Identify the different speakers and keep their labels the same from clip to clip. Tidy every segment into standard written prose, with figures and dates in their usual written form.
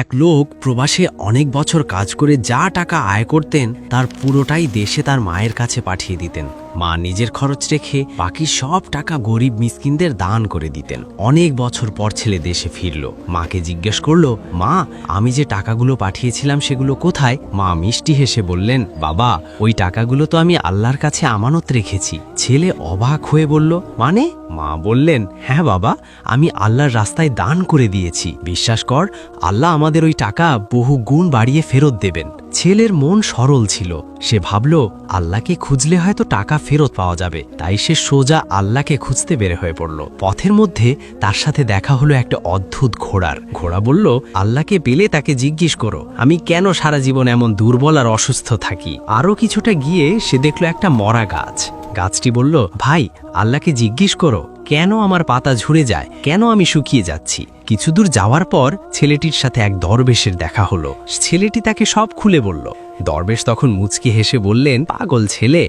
Speaker 1: এক লোক প্রবাসে অনেক বছর কাজ করে যা টাকা আয় করতেন তার পুরোটাই দেশে তার মায়ের কাছে পাঠিয়ে দিতেন। মা নিজের খরচ রেখে বাকি সব টাকা গরিব মিসকিনদের দান করে দিতেন। অনেক বছর পর ছেলে দেশে ফিরল। মাকে জিজ্ঞেস করলো, মা, আমি যে টাকাগুলো পাঠিয়েছিলাম সেগুলো কোথায়? মা মিষ্টি হেসে বললেন, বাবা, ওই টাকাগুলো তো আমি আল্লাহর কাছে আমানত রেখেছি। ছেলে অবাক হয়ে বলল, মানে? মা বললেন, হ্যাঁ বাবা, আমি আল্লাহর রাস্তায় দান করে দিয়েছি। বিশ্বাস কর, আল্লাহ আমাদের ওই টাকা বহু গুণ বাড়িয়ে ফেরত দেবেন। ছেলের মন সরল ছিল। সে ভাবল, আল্লাহকে খুঁজলে হয়তো টাকা ফেরত পাওয়া যাবে। তাই সে সোজা আল্লাহকে খুঁজতে বের হয়ে পড়ল। পথের মধ্যে তার সাথে দেখা হলো একটা অদ্ভুত ঘোড়ার। ঘোড়া বলল, আল্লাহকে পেলে তাকে জিজ্ঞেস করো, আমি কেন সারা জীবন এমন দুর্বল আর অসুস্থ থাকি। আরও কিছুটা গিয়ে সে দেখল একটা মরা গাছ। গাছটি বলল, ভাই, আল্লাহকে জিজ্ঞেস করো, কেন আমার পাতা ঝরে যায়, কেন আমি শুকিয়ে যাচ্ছি। কিছু দূর যাওয়ার পর ছেলেটির সাথে এক দরবেশের দেখা হলো। ছেলেটি তাকে সব খুলে বলল। দরবেশ তখন মুচকি হেসে বললেন, পাগল ছেলে,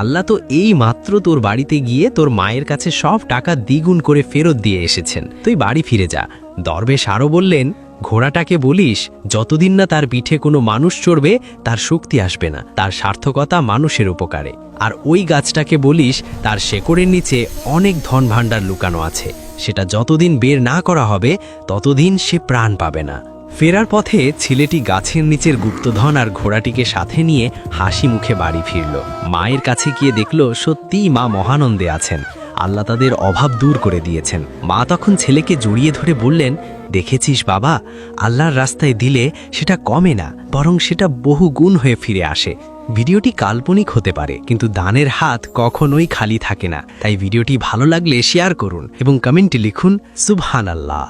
Speaker 1: আল্লাহ তো এই মাত্র তোর বাড়িতে গিয়ে তোর মায়ের কাছে সব টাকা দ্বিগুণ করে ফেরত দিয়ে এসেছেন, তুই বাড়ি ফিরে যা। দরবেশ আরও বললেন, ঘোড়াটাকে বলিস যতদিন না তার পিঠে কোনো মানুষ চড়বে তার শক্তি আসবে না, তার সার্থকতা মানুষের উপকারে। আর ওই গাছটাকে বলিস তার শেকড়ের নিচে অনেক ধন ভাণ্ডার লুকানো আছে, সেটা যতদিন বের না করা হবে ততদিন সে প্রাণ পাবে না। ফেরার পথে ছেলেটি গাছের নিচের গুপ্তধন আর ঘোড়াটিকে সাথে নিয়ে হাসি মুখে বাড়ি ফিরল। মায়ের কাছে গিয়ে দেখল সত্যিই মা মহানন্দে আছেন, আল্লাহ তাদের অভাব দূর করে দিয়েছেন। মা তখন ছেলেকে জড়িয়ে ধরে বললেন, দেখেছিস বাবা, আল্লাহর রাস্তায় দিলে সেটা কমে না, বরং সেটা বহু গুণ হয়ে ফিরে আসে। ভিডিওটি কাল্পনিক হতে পারে, কিন্তু দানের হাত কখনোই খালি থাকে না। তাই ভিডিওটি ভালো লাগলে শেয়ার করুন এবং কমেন্টে লিখুন সুবহানাল্লাহ।